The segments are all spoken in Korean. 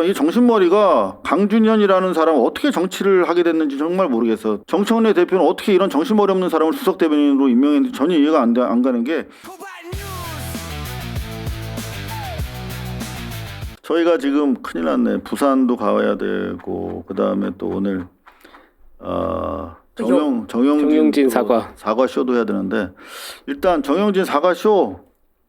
이 정신머리가 강준현이라는 사람은 어떻게 정치를 하게 됐는지 정말 모르겠어. 정청래 대표는 어떻게 이런 정신머리 없는 사람을 수석 대변인으로 임명했는지 전혀 이해가 안 가는 게, 저희가 지금 큰일 났네. 부산도 가야 되고, 그 다음에 또 오늘 정영진 사과 쇼도 해야 되는데, 일단 정영진 사과 쇼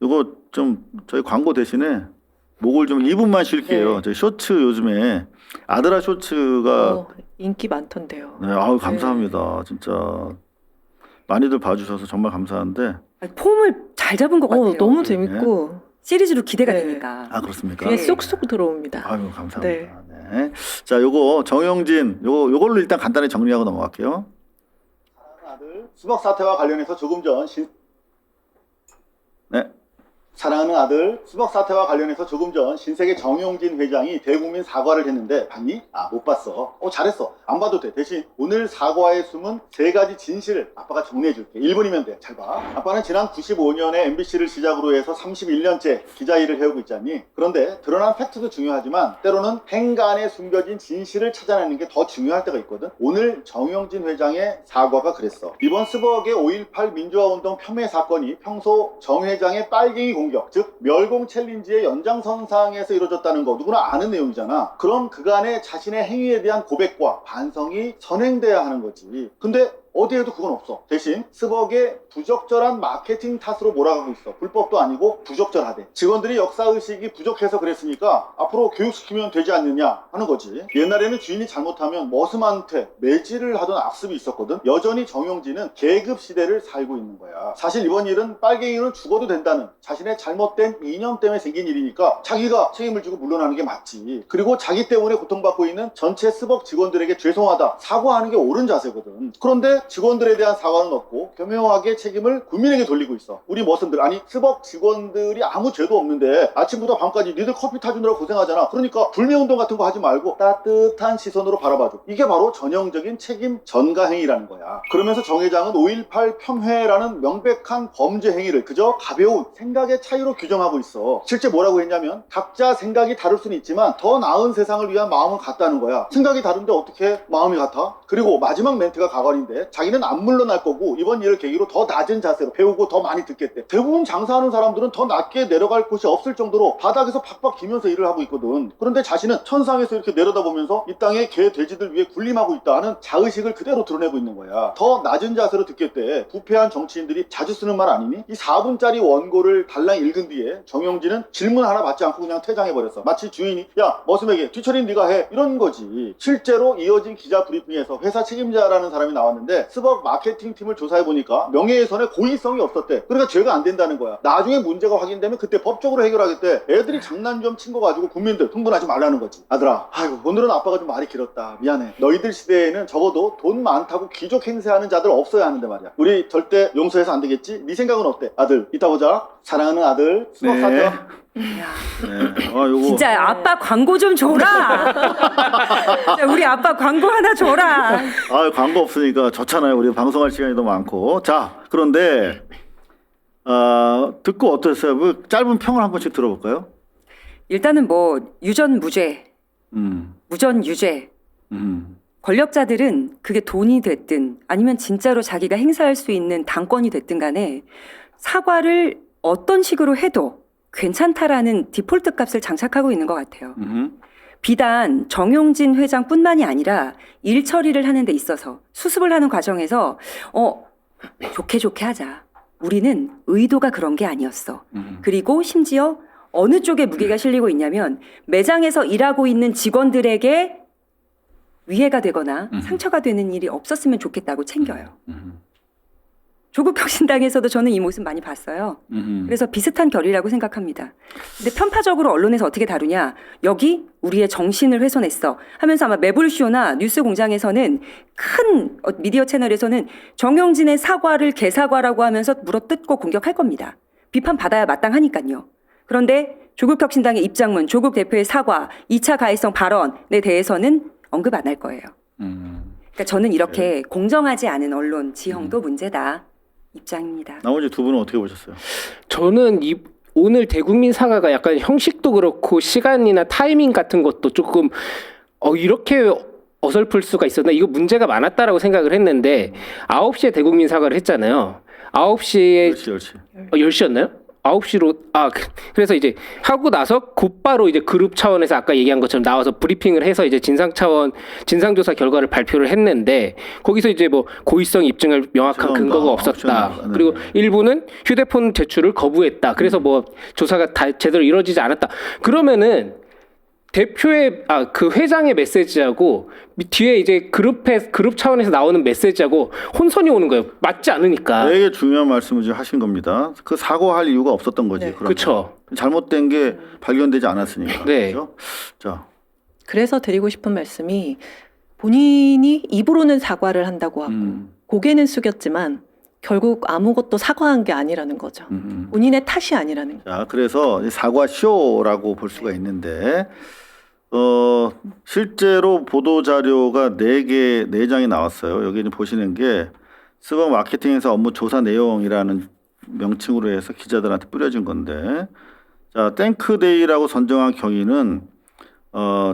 이거 좀 저희 광고 대신에 목을 좀 2분만 쉴게요. 네. 저희 쇼츠 요즘에 아드라 쇼츠가 인기 많던데요. 네, 아유 감사합니다. 진짜 많이들 봐주셔서 정말 감사한데. 아니, 폼을 잘 잡은 것 같아요. 너무 재밌고 시리즈로 기대가 네. 되니까. 아 그렇습니까? 귀에 쏙쏙 들어옵니다. 아유 감사합니다. 네. 자, 요거 정영진 요걸로 일단 간단히 정리하고 넘어갈게요. 아들 수박 사태와 관련해서 조금 전 네. 사랑하는 아들 수박 사태와 관련해서 조금 전 신세계 정용진 회장이 대국민 사과를 했는데 봤니? 아, 못 봤어. 잘했어. 안 봐도 돼. 대신 오늘 사과에 숨은 3가지 진실을 아빠가 정리해 줄게. 1분이면 돼. 잘 봐. 아빠는 지난 95년에 MBC를 시작으로 해서 31년째 기자 일을 해오고 있잖니. 그런데 드러난 팩트도 중요하지만 때로는 행간에 숨겨진 진실을 찾아내는 게 더 중요할 때가 있거든. 오늘 정용진 회장의 사과가 그랬어. 이번 스벅의 5.18 민주화운동 폄훼 사건이 평소 정 회장의 빨갱이 공격, 즉 멸공 챌린지의 연장선상에서 이루어졌다는 거 누구나 아는 내용이잖아. 그럼 그간의 자신의 행위에 대한 고백과 반성이 선행돼야 하는 거지. 근데 어디에도 그건 없어. 대신 스벅의 부적절한 마케팅 탓으로 몰아가고 있어. 불법도 아니고 부적절하대. 직원들이 역사의식이 부족해서 그랬으니까 앞으로 교육시키면 되지 않느냐 하는 거지. 옛날에는 주인이 잘못하면 머슴한테 매질을 하던 악습이 있었거든. 여전히 정용진은 계급 시대를 살고 있는 거야. 사실 이번 일은 빨갱이는 죽어도 된다는 자신의 잘못된 이념 때문에 생긴 일이니까 자기가 책임을 지고 물러나는 게 맞지. 그리고 자기 때문에 고통받고 있는 전체 스벅 직원들에게 죄송하다 사과하는 게 옳은 자세거든. 그런데 직원들에 대한 사과는 없고 교묘하게 책임을 국민에게 돌리고 있어. 우리 머슴들, 아니 스벅 직원들이 아무 죄도 없는데 아침부터 밤까지 니들 커피 타주느라 고생하잖아. 그러니까 불매운동 같은 거 하지 말고 따뜻한 시선으로 바라봐줘. 이게 바로 전형적인 책임 전가 행위라는 거야. 그러면서 정 회장은 5.18 폄훼라는 명백한 범죄 행위를 그저 가벼운 생각의 차이로 규정하고 있어. 실제 뭐라고 했냐면 각자 생각이 다를 수는 있지만 더 나은 세상을 위한 마음은 같다는 거야. 생각이 다른데 어떻게 마음이 같아? 그리고 마지막 멘트가 가관인데 자기는 안 물러날 거고 이번 일을 계기로 더 낮은 자세로 배우고 더 많이 듣겠대. 대부분 장사하는 사람들은 더 낮게 내려갈 곳이 없을 정도로 바닥에서 팍팍 기면서 일을 하고 있거든. 그런데 자신은 천상에서 이렇게 내려다보면서 이 땅에 개 돼지들 위해 군림하고 있다 하는 자의식을 그대로 드러내고 있는 거야. 더 낮은 자세로 듣겠대. 부패한 정치인들이 자주 쓰는 말 아니니? 이 4분짜리 원고를 달랑 읽은 뒤에 정영진은 질문 하나 받지 않고 그냥 퇴장해버렸어. 마치 주인이 야 머슴에게 뒤처리는 네가 해 이런 거지. 실제로 이어진 기자 브리핑에서 회사 책임자라는 사람이 나왔는데 스벅 마케팅 팀을 조사해보니까 명예훼손에 고의성이 없었대. 그러니까 죄가 안 된다는 거야. 나중에 문제가 확인되면 그때 법적으로 해결하겠대. 애들이 장난 좀 친 거 가지고 국민들 흥분하지 말라는 거지. 아들아, 아이고 오늘은 아빠가 좀 말이 길었다. 미안해. 너희들 시대에는 적어도 돈 많다고 귀족 행세하는 자들 없어야 하는데 말이야. 우리 절대 용서해서 안 되겠지? 네 생각은 어때? 아들, 이따 보자. 사랑하는 아들, 수박 사태. 네. 요거 진짜 아빠 광고 좀 줘라. 진짜 우리 아빠 광고 하나 줘라. 광고 없으니까 좋잖아요. 우리 방송할 시간이 너무 많고. 자, 그런데 듣고 어떠셨어요? 뭐 짧은 평을 한 번씩 들어볼까요? 일단은 뭐 유전 무죄, 무전 유죄. 권력자들은 그게 돈이 됐든 아니면 진짜로 자기가 행사할 수 있는 당권이 됐든 간에 사과를 어떤 식으로 해도 괜찮다라는 디폴트 값을 장착하고 있는 것 같아요. 비단 정용진 회장뿐만이 아니라 일 처리를 하는 데 있어서 수습을 하는 과정에서 좋게 하자. 우리는 의도가 그런 게 아니었어. 그리고 심지어 어느 쪽에 무게가 실리고 있냐면 매장에서 일하고 있는 직원들에게 위해가 되거나 상처가 되는 일이 없었으면 좋겠다고 챙겨요. 조국혁신당에서도 저는 이 모습 많이 봤어요. 그래서 비슷한 결이라고 생각합니다. 근데 편파적으로 언론에서 어떻게 다루냐. 여기 우리의 정신을 훼손했어 하면서 아마 매불쇼나 뉴스공장에서는 큰 미디어 채널에서는 정용진의 사과를 개사과라고 하면서 물어뜯고 공격할 겁니다. 비판받아야 마땅하니까요. 그런데 조국혁신당의 입장문, 조국 대표의 사과, 2차 가해성 발언에 대해서는 언급 안 할 거예요. 그러니까 저는 이렇게 공정하지 않은 언론 지형도 문제다. 입장입니다. 나머지 두 분은 어떻게 보셨어요? 저는 오늘 대국민 사과가 약간 형식도 그렇고 시간이나 타이밍 같은 것도 조금 이렇게 어설플 수가 있었나, 이거 문제가 많았다라고 생각을 했는데 9시에 대국민 사과를 했잖아요. 9시에 10시. 10시였나요? 9시로 그래서 이제 하고 나서 곧바로 이제 그룹 차원에서 아까 얘기한 것처럼 나와서 브리핑을 해서 이제 진상조사 결과를 발표를 했는데, 거기서 이제 뭐 고의성 입증할 명확한 죄송합니다. 근거가 없었다. 네. 그리고 일부는 휴대폰 제출을 거부했다. 그래서 뭐 조사가 다 제대로 이루어지지 않았다. 그러면은 대표의 그 회장의 메시지하고 뒤에 이제 그룹 차원에서 나오는 메시지하고 혼선이 오는 거예요. 맞지 않으니까. 되게 중요한 말씀을 지금 하신 겁니다. 그 사과할 이유가 없었던 거지. 네. 그러면. 그렇죠. 잘못된 게 발견되지 않았으니까. 네. 그렇죠? 자, 그래서 드리고 싶은 말씀이, 본인이 입으로는 사과를 한다고 하고 고개는 숙였지만 결국 아무것도 사과한 게 아니라는 거죠. 본인의 탓이 아니라는 거죠. 자, 그래서 이 사과 쇼라고 볼 수가 있는데, 실제로 보도 자료가 4장이 나왔어요. 여기 보시는 게 스벅 마케팅에서 업무 조사 내용이라는 명칭으로 해서 기자들한테 뿌려진 건데, 자, 땡크데이라고 선정한 경위는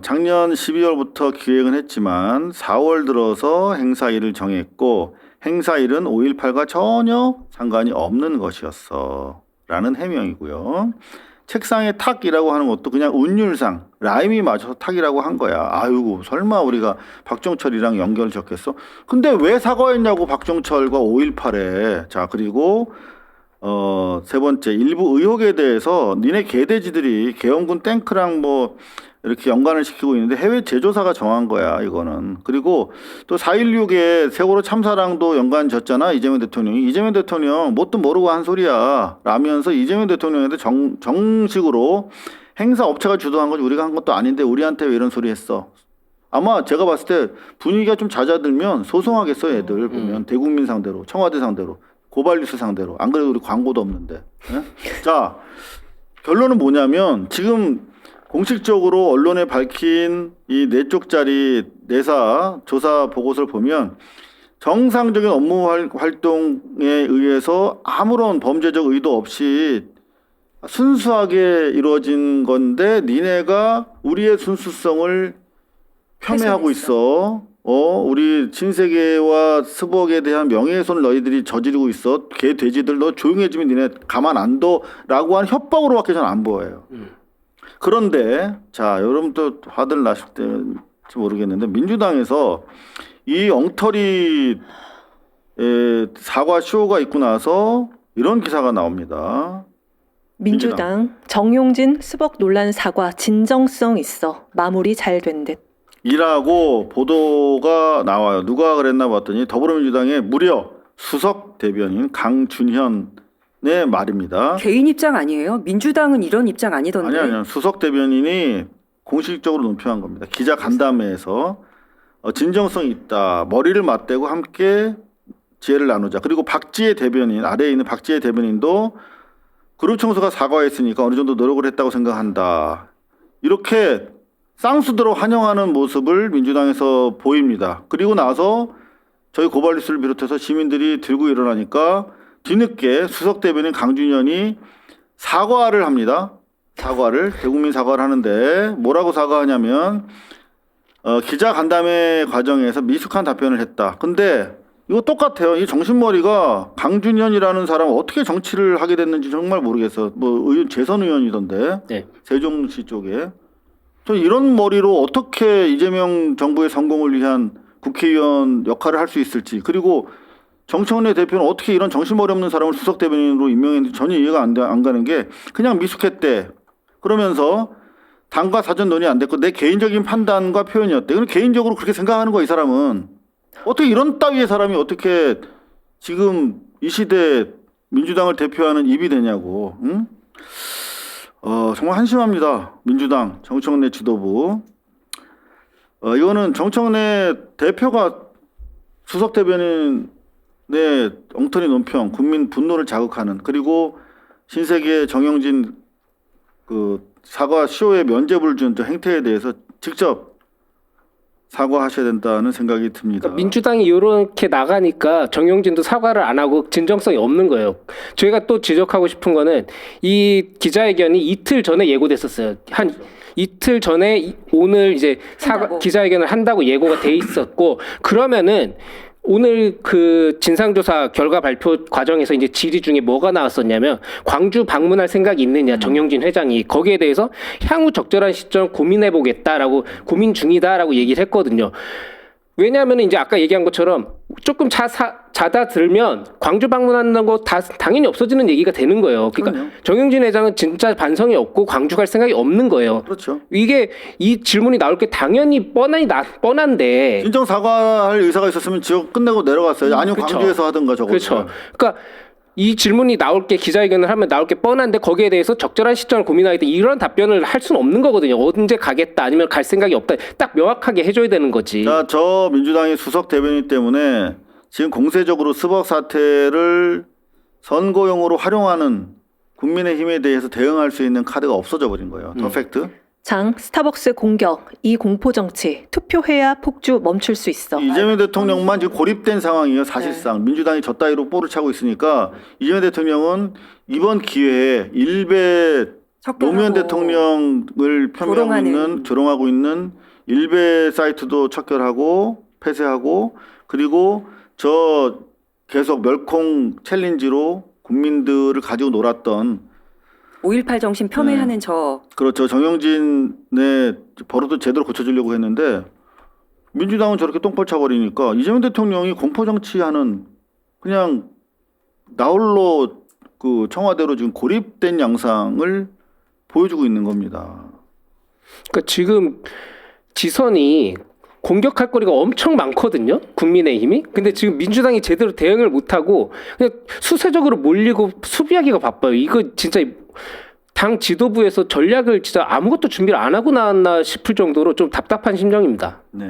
작년 12월부터 기획은 했지만 4월 들어서 행사일을 정했고, 행사일은 5.18과 전혀 상관이 없는 것이었어 라는 해명이고요. 책상에 탁이라고 하는 것도 그냥 운율상 라임이 맞아서 탁이라고 한 거야. 아이고, 설마 우리가 박정철이랑 연결을 적겠어? 근데 왜 사과했냐고, 박정철과 5.18에. 자, 그리고 세 번째, 일부 의혹에 대해서 니네 개돼지들이 계엄군 탱크랑 뭐 이렇게 연관을 시키고 있는데 해외 제조사가 정한 거야, 이거는. 그리고 또 4.16에 세월호 참사랑도 연관졌잖아, 이재명 대통령이. 이재명 대통령 뭣도 모르고 한 소리야 라면서 이재명 대통령한테 정식으로 행사 업체가 주도한 거지 우리가 한 것도 아닌데 우리한테 왜 이런 소리 했어. 아마 제가 봤을 때 분위기가 좀 잦아들면 소송하겠어요, 애들 보면. 대국민 상대로, 청와대 상대로, 고발뉴스 상대로. 안 그래도 우리 광고도 없는데. 네? 자, 결론은 뭐냐면 지금 공식적으로 언론에 밝힌 이 4쪽짜리 내사 조사 보고서를 보면 정상적인 업무 활동에 의해서 아무런 범죄적 의도 없이 순수하게 이루어진 건데, 니네가 우리의 순수성을 폄훼하고 있어. 우리 신세계와 스벅에 대한 명예훼손을 너희들이 저지르고 있어. 개 돼지들 너 조용해지면 니네 가만 안 둬라고 한 협박으로밖에 저는 안 보여요. 그런데 자, 여러분도 화들 나실 때인지 모르겠는데 민주당에서 이 엉터리 사과 쇼가 있고 나서 이런 기사가 나옵니다. 민주당 정용진 스벅 논란 사과 진정성 있어, 마무리 잘 된 듯. 이라고 보도가 나와요. 누가 그랬나 봤더니 더불어민주당의 무려 수석 대변인 강준현의 말입니다. 개인 입장 아니에요? 민주당은 이런 입장 아니던데. 아니요. 수석 대변인이 공식적으로 논평한 겁니다. 기자 간담회에서 진정성이 있다. 머리를 맞대고 함께 지혜를 나누자. 그리고 박지혜 대변인, 아래에 있는 박지혜 대변인도 그룹 청소가 사과했으니까 어느 정도 노력을 했다고 생각한다. 이렇게 쌍수대로 환영하는 모습을 민주당에서 보입니다. 그리고 나서 저희 고발뉴스를 비롯해서 시민들이 들고 일어나니까 뒤늦게 수석 대변인 강준현이 사과를 합니다. 대국민 사과를 하는데 뭐라고 사과하냐면 기자 간담회 과정에서 미숙한 답변을 했다. 근데 이거 똑같아요. 이 정신머리가 강준현이라는 사람 어떻게 정치를 하게 됐는지 정말 모르겠어. 뭐 재선 의원이던데. 네. 세종시 쪽에. 저 이런 머리로 어떻게 이재명 정부의 성공을 위한 국회의원 역할을 할 수 있을지, 그리고 정청래 대표는 어떻게 이런 정신머리 없는 사람을 수석 대변인으로 임명했는지 전혀 이해가 안 가는 게, 그냥 미숙했대. 그러면서 당과 사전 논의 안 됐고 내 개인적인 판단과 표현이었대. 그럼 개인적으로 그렇게 생각하는 거야, 이 사람은. 어떻게 이런 따위의 사람이 어떻게 지금 이 시대에 민주당을 대표하는 입이 되냐고. 응? 정말 한심합니다. 민주당 정청래 지도부. 이거는 정청래 대표가 수석 대변인의 엉터리 논평, 국민 분노를 자극하는, 그리고 신세계 정용진 그 사과 쇼에 면죄부를 준 행태에 대해서 직접 사과하셔야 된다는 생각이 듭니다. 그러니까 민주당이 이렇게 나가니까 정용진도 사과를 안 하고 진정성이 없는 거예요. 저희가 또 지적하고 싶은 거는 이 기자회견이 이틀 전에 예고됐었어요. 한 이틀 전에 오늘 이제 한다고. 기자회견을 한다고 예고가 돼 있었고, 그러면은 오늘 그 진상조사 결과 발표 과정에서 이제 질의 중에 뭐가 나왔었냐면, 광주 방문할 생각이 있느냐, 정영진 회장이 거기에 대해서 향후 적절한 시점 고민해보겠다라고, 고민 중이다라고 얘기를 했거든요. 왜냐하면 이제 아까 얘기한 것처럼 조금 자다 들면 광주 방문하는 거 다 당연히 없어지는 얘기가 되는 거예요. 그러니까 그럼요. 정영진 회장은 진짜 반성이 없고 광주 갈 생각이 없는 거예요. 그렇죠. 이게 이 질문이 나올 게 당연히 뻔한데. 진정 사과할 의사가 있었으면 지역 끝내고 내려갔어요. 아니면 그쵸. 광주에서 하든가 저거. 그렇죠. 그러니까 이 질문이 나올 게, 기자회견을 하면 나올 게 뻔한데 거기에 대해서 적절한 시점을 고민하겠다, 이런 답변을 할 수는 없는 거거든요. 언제 가겠다 아니면 갈 생각이 없다, 딱 명확하게 해줘야 되는 거지. 자, 저 민주당의 수석 대변인 때문에 지금 공세적으로 스벅 사태를 선거용으로 활용하는 국민의힘에 대해서 대응할 수 있는 카드가 없어져 버린 거예요. 더 팩트. 장 스타벅스 공격, 이 공포 정치, 투표해야 폭주 멈출 수 있어. 이재명 대통령만 지금 고립된 상황이에요. 사실상 민주당이 저 따위로 볼을 차고 있으니까 이재명 대통령은 이번 기회에 일베 노무현 대통령을 표명하고 있는, 조롱하고 있는 일베 사이트도 척결하고 폐쇄하고, 그리고 저 계속 멸콩 챌린지로 국민들을 가지고 놀았던 5.18 정신 폄훼하는 저 그렇죠. 정영진의 버릇도 제대로 고쳐주려고 했는데 민주당은 저렇게 똥볼 차버리니까 이재명 대통령이 공포정치하는, 그냥 나홀로 그 청와대로 지금 고립된 양상을 보여주고 있는 겁니다. 그러니까 지금 지선이 공격할 거리가 엄청 많거든요, 국민의힘이. 근데 지금 민주당이 제대로 대응을 못하고 그냥 수세적으로 몰리고 수비하기가 바빠요. 이거 진짜 당 지도부에서 전략을 진짜 아무것도 준비를 안 하고 나왔나 싶을 정도로 좀 답답한 심정입니다. 네.